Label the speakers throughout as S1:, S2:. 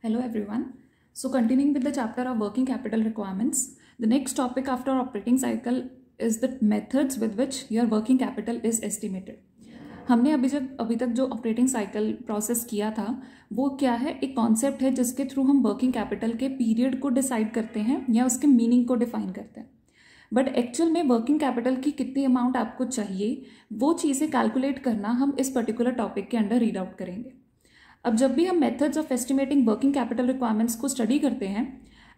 S1: Hello everyone. So continuing with the chapter of working capital requirements, the next topic after operating cycle is the methods with which your working capital is estimated. हमने अभी तक जो operating cycle process किया था वो क्या है, एक कॉन्सेप्ट है जिसके थ्रू हम वर्किंग कैपिटल के पीरियड को डिसाइड करते हैं या उसके मीनिंग को डिफाइन करते हैं. बट एक्चुअल में वर्किंग कैपिटल की कितनी अमाउंट आपको चाहिए वो चीज़ें कैलकुलेट करना हम इस पर्टिकुलर टॉपिक के अंडर रीड आउट करेंगे. अब जब भी हम methods of estimating working capital requirements को स्टडी करते हैं,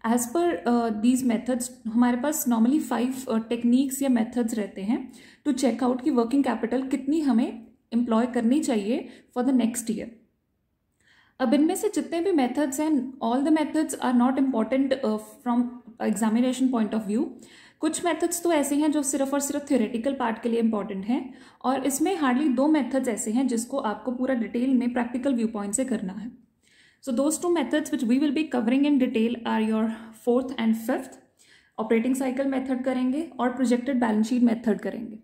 S1: एज पर दीज मेथड्स हमारे पास नॉर्मली 5 टेक्निक्स या मेथड्स रहते हैं टू चेक आउट कि वर्किंग कैपिटल कितनी हमें एम्प्लॉय करनी चाहिए फॉर द नेक्स्ट ईयर. अब इनमें से जितने भी मेथड्स हैं, all the methods are not important from examination point of view. कुछ मेथड्स तो ऐसे हैं जो सिर्फ और सिर्फ थ्योरेटिकल पार्ट के लिए इंपॉर्टेंट हैं, और इसमें हार्डली 2 मेथड्स ऐसे हैं जिसको आपको पूरा डिटेल में प्रैक्टिकल व्यू पॉइंट से करना है. So those 2 methods which we will be covering in detail are your 4th and 5th. Operating cycle method करेंगे और प्रोजेक्टेड बैलेंस शीट मेथड करेंगे.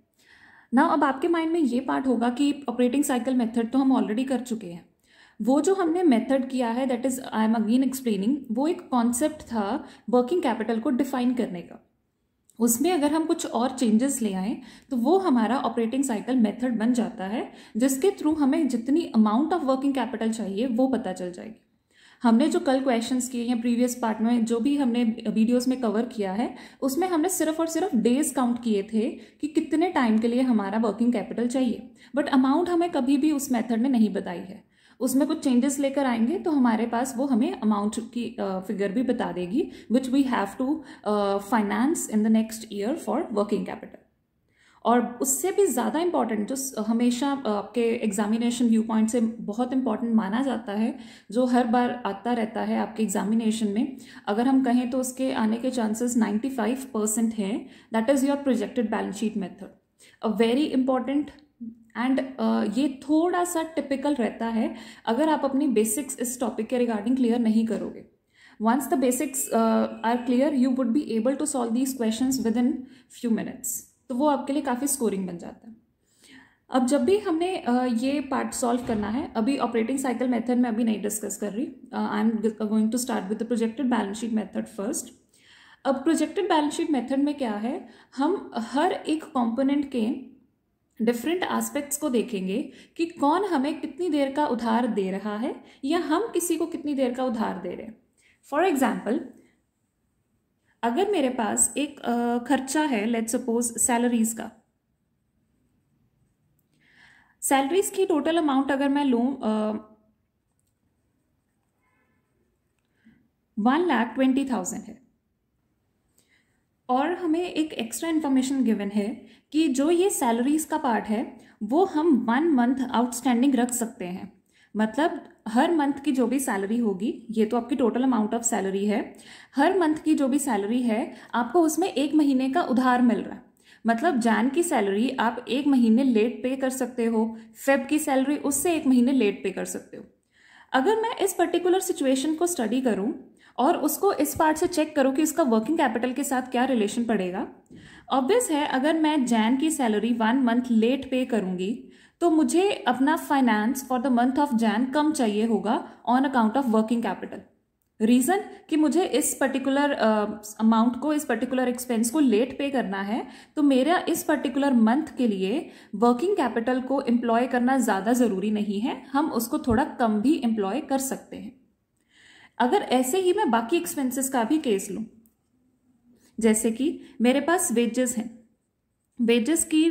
S1: नाउ अब आपके माइंड में ये पार्ट होगा कि ऑपरेटिंग साइकिल मेथड तो हम ऑलरेडी कर चुके हैं. वो जो हमने मेथड किया है, that is I am again explaining, वो एक कॉन्सेप्ट था वर्किंग कैपिटल को डिफाइन करने का. उसमें अगर हम कुछ और चेंजेस ले आएँ तो वो हमारा ऑपरेटिंग साइकिल मेथड बन जाता है, जिसके थ्रू हमें जितनी अमाउंट ऑफ वर्किंग कैपिटल चाहिए वो पता चल जाएगी. हमने जो कल क्वेश्चंस किए या प्रीवियस पार्ट में जो भी हमने वीडियोस में कवर किया है, उसमें हमने सिर्फ और सिर्फ डेज काउंट किए थे कि कितने टाइम के लिए हमारा वर्किंग कैपिटल चाहिए, बट अमाउंट हमें कभी भी उस मेथड ने नहीं बताई है. उसमें कुछ चेंजेस लेकर आएंगे तो हमारे पास वो हमें अमाउंट की फिगर भी बता देगी which we have to finance in the next year for working capital. और उससे भी ज़्यादा इंपॉर्टेंट जो हमेशा आपके एग्जामिनेशन व्यू पॉइंट से बहुत इंपॉर्टेंट माना जाता है, जो हर बार आता रहता है आपके एग्जामिनेशन में, अगर हम कहें तो उसके आने के चांसेस 95% हैं, that is your projected balance sheet method. A very important and ये थोड़ा सा टिपिकल रहता है अगर आप अपनी बेसिक्स इस टॉपिक के रिगार्डिंग क्लियर नहीं करोगे. Once the basics are clear you would be able to solve these questions within few minutes, तो वो आपके लिए काफ़ी स्कोरिंग बन जाता है. अब जब भी हमने ये पार्ट सॉल्व करना है, अभी ऑपरेटिंग साइकिल मेथड में अभी नहीं डिस्कस कर रही, I am going to start with the projected balance sheet method first. अब प्रोजेक्टेड बैलेंस शीट मेथड में क्या है, हम हर एक कॉम्पोनेंट के डिफरेंट एस्पेक्ट्स को देखेंगे कि कौन हमें कितनी देर का उधार दे रहा है या हम किसी को कितनी देर का उधार दे रहे हैं. फॉर एग्जाम्पल, अगर मेरे पास एक खर्चा है, लेट्स सपोज सैलरीज का, सैलरीज की टोटल अमाउंट अगर मैं लूँ 1,20,000 है, और हमें एक एक्स्ट्रा इन्फॉर्मेशन गिवन है कि जो ये सैलरीज का पार्ट है वो हम 1 मंथ आउटस्टैंडिंग रख सकते हैं. मतलब हर मंथ की जो भी सैलरी होगी, ये तो आपकी टोटल अमाउंट ऑफ सैलरी है, हर मंथ की जो भी सैलरी है आपको उसमें 1 महीने का उधार मिल रहा है. मतलब जैन की सैलरी आप 1 महीने लेट पे कर सकते हो, फेब की सैलरी उससे 1 महीने लेट पे कर सकते हो. अगर मैं इस पर्टिकुलर सिचुएशन को स्टडी करूं और उसको इस पार्ट से चेक करो कि इसका वर्किंग कैपिटल के साथ क्या रिलेशन पड़ेगा, ऑब्वियस है अगर मैं जैन की सैलरी 1 मंथ लेट पे करूंगी तो मुझे अपना finance for the month of Jan कम चाहिए होगा on account of working capital. Reason कि मुझे इस पर्टिकुलर अमाउंट को, इस पर्टिकुलर एक्सपेंस को लेट पे करना है, तो मेरा इस पर्टिकुलर मंथ के लिए वर्किंग कैपिटल को एम्प्लॉय करना ज़्यादा ज़रूरी नहीं है, हम उसको थोड़ा कम भी एम्प्लॉय कर सकते हैं. अगर ऐसे ही मैं बाकी एक्सपेंसेस का भी केस लूँ, जैसे कि मेरे पास वेजेस हैं, वेजेस की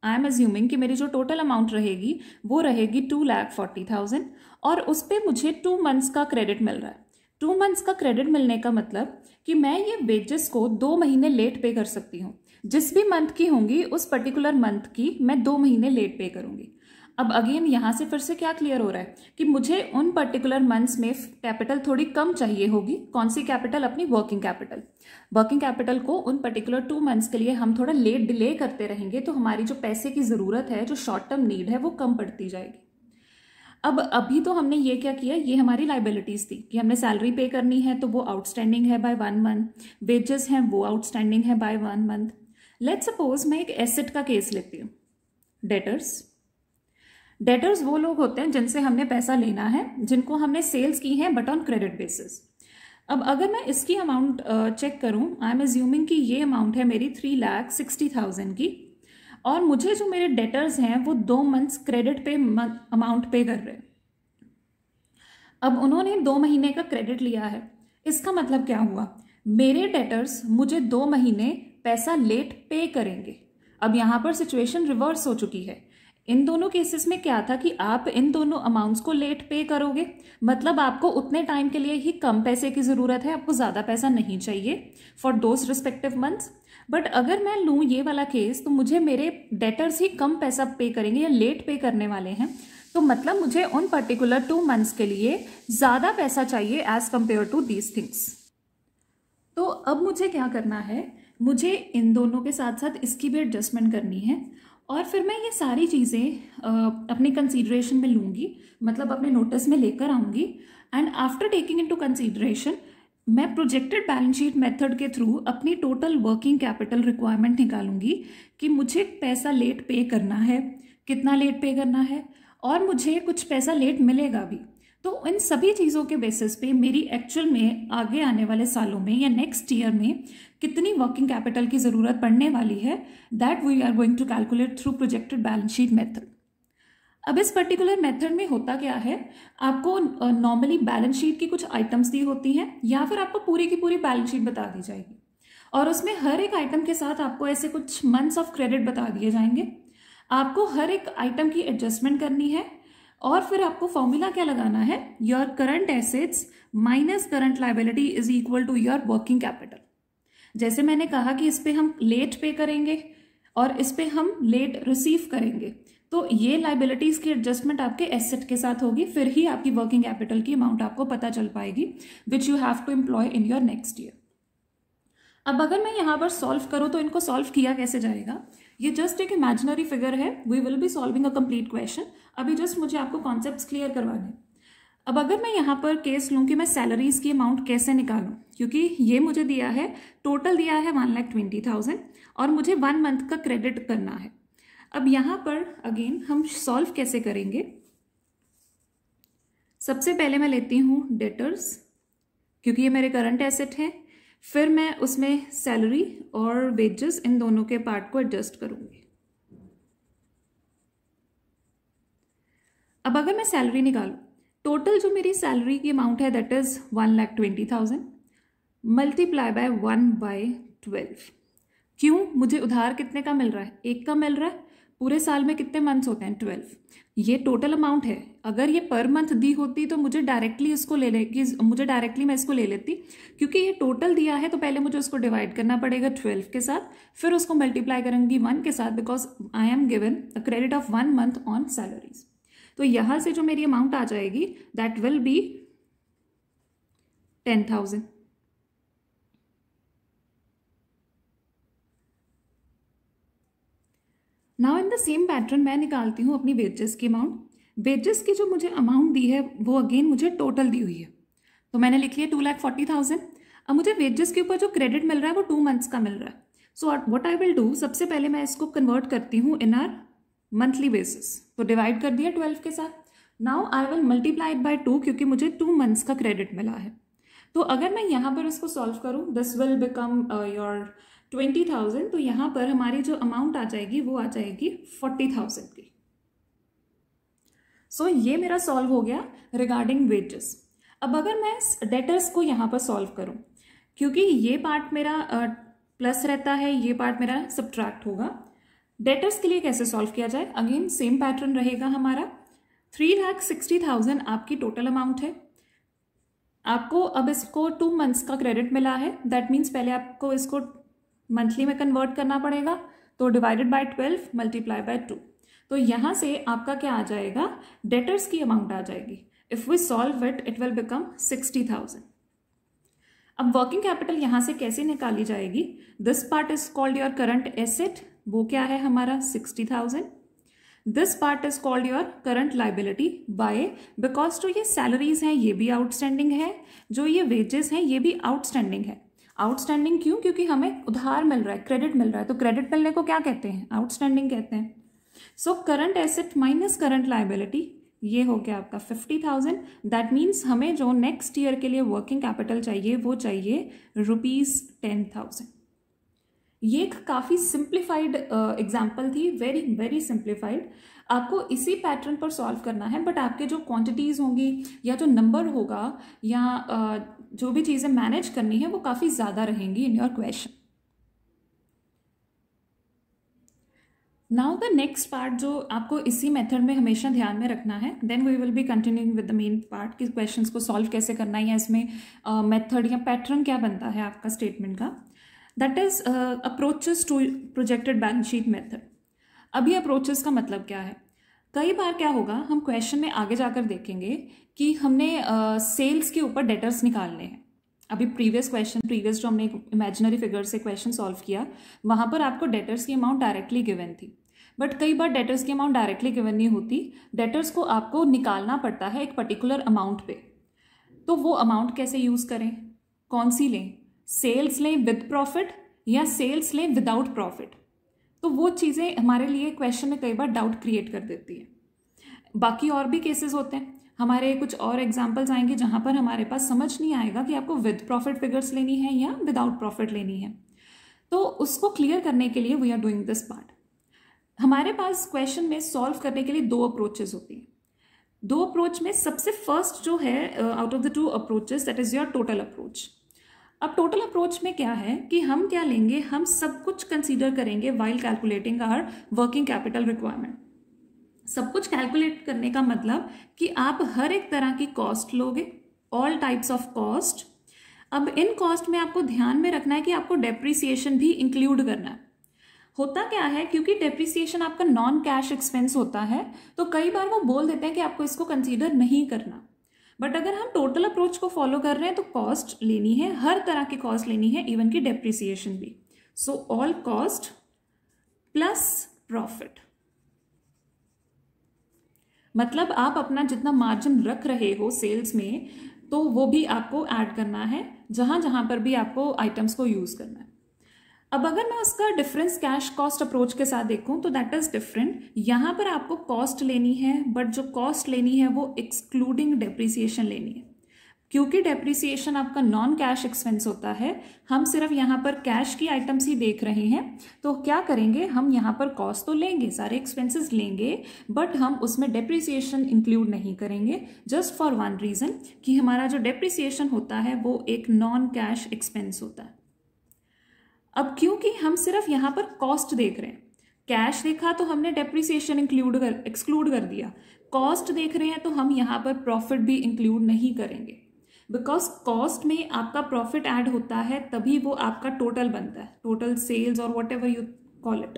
S1: आई एम अज्यूमिंग कि मेरी जो टोटल अमाउंट रहेगी वो रहेगी 2,40,000, और उस पर मुझे 2 मंथ्स का क्रेडिट मिल रहा है. 2 मंथ्स का क्रेडिट मिलने का मतलब कि मैं ये वेजेस को 2 महीने लेट पे कर सकती हूँ. जिस भी मंथ की होंगी उस पर्टिकुलर मंथ की मैं 2 महीने लेट पे करूँगी. अब अगेन यहाँ से फिर से क्या क्लियर हो रहा है कि मुझे उन पर्टिकुलर मंथ्स में कैपिटल थोड़ी कम चाहिए होगी. कौन सी कैपिटल? अपनी वर्किंग कैपिटल. वर्किंग कैपिटल को उन पर्टिकुलर 2 मंथ्स के लिए हम थोड़ा लेट डिले करते रहेंगे तो हमारी जो पैसे की ज़रूरत है, जो शॉर्ट टर्म नीड है, वो कम पड़ती जाएगी. अब अभी तो हमने ये क्या किया, ये हमारी लाइबिलिटीज़ थी कि हमने सैलरी पे करनी है तो वो आउटस्टैंडिंग है बाय 1 मंथ, वेजेस हैं वो आउटस्टैंडिंग है बाय 1 मंथ. लेट्स सपोज मैं एक एसेट का केस लेती हूँ, डेटर्स. डेटर्स वो लोग होते हैं जिनसे हमने पैसा लेना है, जिनको हमने सेल्स की है बट ऑन क्रेडिट बेसिस। अब अगर मैं इसकी अमाउंट चेक करूं, आई एम एज्यूमिंग कि ये अमाउंट है मेरी 3,60,000 की, और मुझे जो मेरे डेटर्स हैं वो 2 मंथ्स क्रेडिट पे अमाउंट पे कर रहे हैं। अब उन्होंने 2 महीने का क्रेडिट लिया है, इसका मतलब क्या हुआ, मेरे डेटर्स मुझे 2 महीने पैसा लेट पे करेंगे। अब यहाँ पर सिचुएशन रिवर्स हो चुकी है। इन दोनों केसेस में क्या था कि आप इन दोनों अमाउंट्स को लेट पे करोगे, मतलब आपको उतने टाइम के लिए ही कम पैसे की ज़रूरत है, आपको ज़्यादा पैसा नहीं चाहिए for those respective months. But अगर मैं लूँ ये वाला केस, तो मुझे मेरे डेटर्स ही कम पैसा पे करेंगे या लेट पे करने वाले हैं, तो मतलब मुझे उन पर्टिकुलर 2 मंथ्स के लिए ज़्यादा पैसा चाहिए as compare to these things. तो अब मुझे क्या करना है, मुझे इन दोनों के साथ साथ इसकी भी एडजस्टमेंट करनी है, और फिर मैं ये सारी चीज़ें अपनी कंसीडरेशन में लूँगी, मतलब अपने नोटिस में लेकर आऊँगी, and after taking into consideration मैं प्रोजेक्टेड बैलेंस शीट मेथड के थ्रू अपनी टोटल वर्किंग कैपिटल रिक्वायरमेंट निकालूंगी कि मुझे पैसा लेट पे करना है, कितना लेट पे करना है, और मुझे कुछ पैसा लेट मिलेगा भी। तो इन सभी चीज़ों के बेसिस पे मेरी एक्चुअल में आगे आने वाले सालों में या नेक्स्ट ईयर में कितनी वर्किंग कैपिटल की ज़रूरत पड़ने वाली है, that we are going to calculate through projected balance sheet method. अब इस पर्टिकुलर मेथड में होता क्या है, आपको नॉर्मली बैलेंस शीट की कुछ आइटम्स दी होती हैं, या फिर आपको पूरी की पूरी बैलेंस शीट बता दी जाएगी, और उसमें हर एक आइटम के साथ आपको ऐसे कुछ मंथ्स ऑफ क्रेडिट बता दिए जाएंगे। आपको हर एक आइटम की एडजस्टमेंट करनी है, और फिर आपको फॉर्मूला क्या लगाना है, your current assets minus current liability is equal to your working capital. जैसे मैंने कहा कि इस पे हम लेट पे करेंगे और इस पे हम लेट रिसीव करेंगे, तो ये लायबिलिटीज की एडजस्टमेंट आपके एसेट के साथ होगी, फिर ही आपकी वर्किंग कैपिटल की अमाउंट आपको पता चल पाएगी, which you have to employ in your next year. अब अगर मैं यहाँ पर सॉल्व करूँ तो इनको सॉल्व किया कैसे जाएगा, ये जस्ट एक इमेजिनरी फिगर है, we will be solving a complete question. अभी जस्ट मुझे आपको कॉन्सेप्ट्स क्लियर करवाने। अब अगर मैं यहाँ पर केस लूँ कि मैं सैलरीज की अमाउंट कैसे निकालूँ, क्योंकि ये मुझे दिया है, टोटल दिया है 1,20,000 और मुझे 1 मंथ का क्रेडिट करना है। अब यहाँ पर अगेन हम सॉल्व कैसे करेंगे, सबसे पहले मैं लेती हूँ डेटर्स, क्योंकि ये मेरे करंट एसेट है, फिर मैं उसमें सैलरी और वेजेस इन दोनों के पार्ट को एडजस्ट करूंगी। अब अगर मैं सैलरी निकालूं, टोटल जो मेरी सैलरी की अमाउंट है दैट इज 1,20,000 मल्टीप्लाई बाय 1/12। क्यों, मुझे उधार कितने का मिल रहा है, 1 का मिल रहा है, पूरे साल में कितने मंथ्स होते हैं, 12। ये टोटल अमाउंट है, अगर ये पर मंथ दी होती तो मुझे डायरेक्टली मैं इसको ले लेती, क्योंकि ये टोटल दिया है तो पहले मुझे उसको डिवाइड करना पड़ेगा 12 के साथ, फिर उसको मल्टीप्लाई करूंगी 1 के साथ, because I am given a credit of 1 month on salaries. तो यहां से जो मेरी अमाउंट आ जाएगी that will be 10,000। Now in the same pattern मैं निकालती हूँ अपनी वेजेस की अमाउंट। वेजेस की जो मुझे अमाउंट दी है वो अगेन मुझे टोटल दी हुई है, तो मैंने लिखी है 2,40,000। अब मुझे वेजेस के ऊपर जो क्रेडिट मिल रहा है वो 2 मंथ्स का मिल रहा है। So what I will do, सबसे पहले मैं इसको कन्वर्ट करती हूँ इन आर मंथली बेसिस, तो डिवाइड कर दिया 12 के साथ। Now I will multiply it by 2, क्योंकि मुझे 2 मंथ्स का क्रेडिट मिला है। तो अगर मैं यहाँ पर इसको सॉल्व करूँ, दिस विल बिकम योर 20,000, तो यहाँ पर हमारी जो अमाउंट आ जाएगी वो आ जाएगी 40,000 की। सो ये मेरा सॉल्व हो गया रिगार्डिंग वेजेस। अब अगर मैं डेटर्स को यहाँ पर सॉल्व करूँ, क्योंकि ये पार्ट मेरा प्लस रहता है, ये पार्ट मेरा सब्ट्रैक्ट होगा। डेटर्स के लिए कैसे सॉल्व किया जाए, अगेन सेम पैटर्न रहेगा हमारा। 3,60,000 आपकी टोटल अमाउंट है, आपको अब इसको 2 मंथ्स का क्रेडिट मिला है, दैट मीन्स पहले आपको इसको मंथली में कन्वर्ट करना पड़ेगा, तो डिवाइडेड बाय 12 मल्टीप्लाई बाय 2, तो यहाँ से आपका क्या आ जाएगा, डेटर्स की अमाउंट आ जाएगी। If we solve it will become 60,000। अब वर्किंग कैपिटल यहाँ से कैसे निकाली जाएगी, this part is called your current asset, वो क्या है हमारा 60,000। This part is called your current liability by, because जो ये सैलरीज हैं ये भी आउटस्टैंडिंग है, जो ये वेजेस हैं ये भी आउटस्टैंडिंग है। आउटस्टैंडिंग क्यों, क्योंकि हमें उधार मिल रहा है, क्रेडिट मिल रहा है, तो क्रेडिट मिलने को क्या कहते हैं, आउटस्टैंडिंग कहते हैं। So current asset minus current liability, ये हो गया आपका 50,000। दैट मीन्स हमें जो नेक्स्ट ईयर के लिए वर्किंग कैपिटल चाहिए वो चाहिए ₹10,000। ये एक काफ़ी सिंप्लीफाइड एग्जाम्पल थी, वेरी वेरी सिंप्लीफाइड। आपको इसी पैटर्न पर सॉल्व करना है, बट आपके जो क्वांटिटीज़ होंगी या जो नंबर होगा या जो भी चीज़ें मैनेज करनी है वो काफ़ी ज़्यादा रहेंगी in your question. Now the next part जो आपको इसी मेथड में हमेशा ध्यान में रखना है, then we will be continuing with the main part कि क्वेश्चंस को सॉल्व कैसे करना है या इसमें मेथड या पैटर्न क्या बनता है आपका स्टेटमेंट का। That is approaches to projected balance sheet method. अभी अप्रोचेस का मतलब क्या है? कई बार क्या होगा, हम क्वेश्चन में आगे जाकर देखेंगे कि हमने सेल्स के ऊपर डेटर्स निकालने हैं। अभी प्रीवियस जो हमने इमेजिनरी फिगर से क्वेश्चन सॉल्व किया, वहाँ पर आपको डेटर्स की अमाउंट डायरेक्टली गिवन थी, बट कई बार डेटर्स की अमाउंट डायरेक्टली गिवन नहीं होती, डेटर्स को आपको निकालना पड़ता है एक पर्टिकुलर अमाउंट पे। तो वो अमाउंट कैसे यूज़ करें, कौन सी लें, सेल्स लें विद प्रॉफिट या सेल्स लें विदाउट प्रॉफिट? तो वो चीज़ें हमारे लिए क्वेश्चन में कई बार डाउट क्रिएट कर देती है। बाकी और भी केसेस होते हैं, हमारे कुछ और एग्जांपल्स आएंगे जहां पर हमारे पास समझ नहीं आएगा कि आपको विद प्रॉफिट फिगर्स लेनी है या विदाउट प्रॉफिट लेनी है। तो उसको क्लियर करने के लिए we are doing this part. हमारे पास क्वेश्चन में सॉल्व करने के लिए दो अप्रोचेस होती हैं। दो अप्रोच में सबसे फर्स्ट जो है out of the two approaches, that is your total approach. अब टोटल अप्रोच में क्या है कि हम क्या लेंगे, हम सब कुछ कंसीडर करेंगे while calculating our working capital requirement. सब कुछ कैलकुलेट करने का मतलब कि आप हर एक तरह की कॉस्ट लोगे, ऑल टाइप्स ऑफ कॉस्ट। अब इन कॉस्ट में आपको ध्यान में रखना है कि आपको डेप्रिसिएशन भी इंक्लूड करना है। होता क्या है, क्योंकि डेप्रिसिएशन आपका नॉन कैश एक्सपेंस होता है, तो कई बार वो बोल देते हैं कि आपको इसको कंसीडर नहीं करना। बट अगर हम टोटल अप्रोच को फॉलो कर रहे हैं तो कॉस्ट लेनी है, हर तरह की कॉस्ट लेनी है, इवन की डेप्रिसिएशन भी। So all cost plus profit, मतलब आप अपना जितना मार्जिन रख रहे हो सेल्स में तो वो भी आपको ऐड करना है जहां जहां पर भी आपको आइटम्स को यूज करना है। अब अगर मैं उसका डिफरेंस कैश कॉस्ट अप्रोच के साथ देखूं तो दैट इज डिफरेंट। यहां पर आपको कॉस्ट लेनी है, बट जो कॉस्ट लेनी है वो एक्सक्लूडिंग डेप्रिसिएशन लेनी है, क्योंकि डेप्रिसिएशन आपका नॉन कैश एक्सपेंस होता है। हम सिर्फ यहाँ पर कैश की आइटम्स ही देख रहे हैं, तो क्या करेंगे, हम यहाँ पर कॉस्ट तो लेंगे, सारे एक्सपेंसेस लेंगे, बट हम उसमें डेप्रिसिएशन इंक्लूड नहीं करेंगे, जस्ट फॉर वन रीजन कि हमारा जो डेप्रिसिएशन होता है वो एक नॉन कैश एक्सपेंस होता है। अब क्योंकि हम सिर्फ यहाँ पर कॉस्ट देख रहे हैं, कैश देखा तो हमने डेप्रिसिएशन एक्सक्लूड कर दिया, कॉस्ट देख रहे हैं तो हम यहाँ पर प्रॉफिट भी इंक्लूड नहीं करेंगे, बिकॉज कॉस्ट में आपका प्रॉफिट ऐड होता है तभी वो आपका टोटल बनता है, टोटल सेल्स और whatever you call it.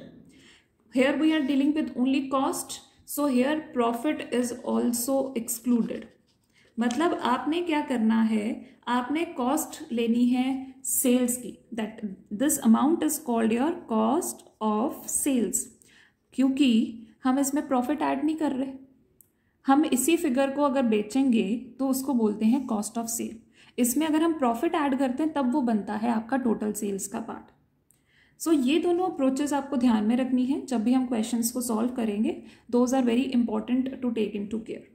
S1: Here we are dealing with only cost, so here profit is also excluded. मतलब आपने क्या करना है, आपने कॉस्ट लेनी है सेल्स की, that this amount is called your cost of sales, क्योंकि हम इसमें प्रॉफिट ऐड नहीं कर रहे। हम इसी फिगर को अगर बेचेंगे तो उसको बोलते हैं कॉस्ट ऑफ सेल। इसमें अगर हम प्रॉफिट ऐड करते हैं तब वो बनता है आपका टोटल सेल्स का पार्ट। सो ये दोनों अप्रोचेस आपको ध्यान में रखनी है जब भी हम क्वेश्चंस को सॉल्व करेंगे। Those are very important to take into care.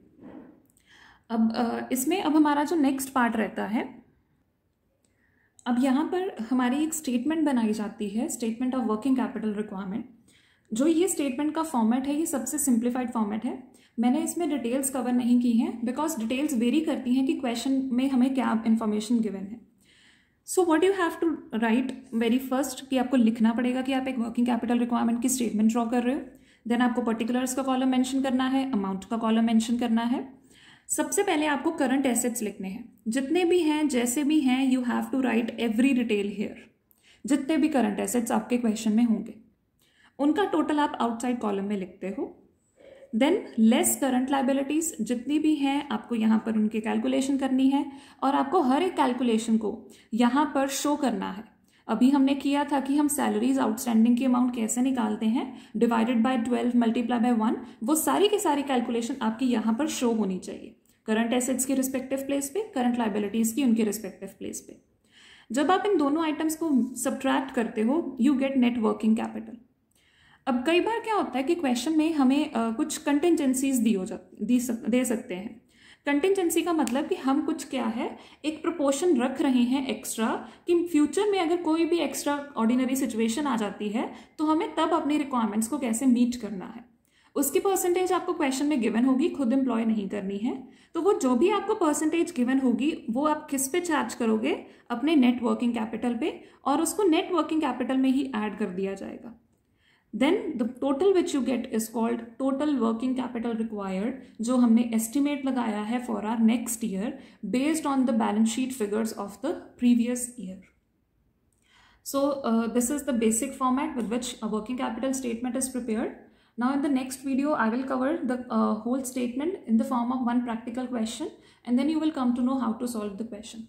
S1: अब इसमें अब हमारा जो नेक्स्ट पार्ट रहता है, अब यहाँ पर हमारी एक स्टेटमेंट बनाई जाती है, statement of working capital requirement. जो ये स्टेटमेंट का फॉर्मेट है ये सबसे सिंप्लीफाइड फॉर्मेट है। मैंने इसमें डिटेल्स कवर नहीं की हैं बिकॉज डिटेल्स वेरी करती हैं कि क्वेश्चन में हमें क्या इन्फॉर्मेशन गिवन है। So what you have to write very first, कि आपको लिखना पड़ेगा कि आप एक वर्किंग कैपिटल रिक्वायरमेंट की स्टेटमेंट ड्रॉ कर रहे हो। देन आपको पर्टिकुलर्स का कॉलम मेंशन करना है, अमाउंट का कॉलम मेंशन करना है। सबसे पहले आपको करंट एसेट्स लिखने हैं, जितने भी हैं जैसे भी हैं, you have to write every detail here. जितने भी करंट एसेट्स आपके क्वेश्चन में होंगे उनका टोटल आप आउटसाइड कॉलम में लिखते हो। देन लेस करंट लाइबिलिटीज जितनी भी हैं आपको यहाँ पर उनकी कैलकुलेशन करनी है, और आपको हर एक कैलकुलेशन को यहाँ पर शो करना है। अभी हमने किया था कि हम सैलरीज आउटस्टैंडिंग की अमाउंट कैसे निकालते हैं, डिवाइडेड बाय 12 मल्टीप्लाई बाय 1, वो सारी की सारी कैलकुलेशन आपकी यहाँ पर शो होनी चाहिए, करंट एसेट्स के रिस्पेक्टिव प्लेस पे, करंट लाइबिलिटीज की उनके रिस्पेक्टिव प्लेस पे। जब आप इन दोनों आइटम्स को सब्ट्रैक्ट करते हो you get net working capital. अब कई बार क्या होता है कि क्वेश्चन में हमें कुछ कंटिजेंसीज दे सकते हैं। कंटिजेंसी का मतलब कि हम कुछ क्या है एक प्रोपोर्शन रख रहे हैं एक्स्ट्रा, कि फ्यूचर में अगर कोई भी एक्स्ट्रा ऑर्डिनरी सिचुएशन आ जाती है तो हमें तब अपनी रिक्वायरमेंट्स को कैसे मीट करना है। उसकी परसेंटेज आपको क्वेश्चन में गिवन होगी, खुद एम्प्लॉय नहीं करनी है। तो वो जो भी आपको परसेंटेज गिवन होगी वो आप किस पे चार्ज करोगे, अपने नेट वर्किंग कैपिटल पे, और उसको नेट वर्किंग कैपिटल में ही ऐड कर दिया जाएगा। Then the total which you get is called total working capital required, जो हमने estimate लगाया है for our next year based on the balance sheet figures of the previous year. So this is the basic format with which a working capital statement is prepared. Now in the next video I will cover the whole statement in the form of one practical question, and then you will come to know how to solve the question.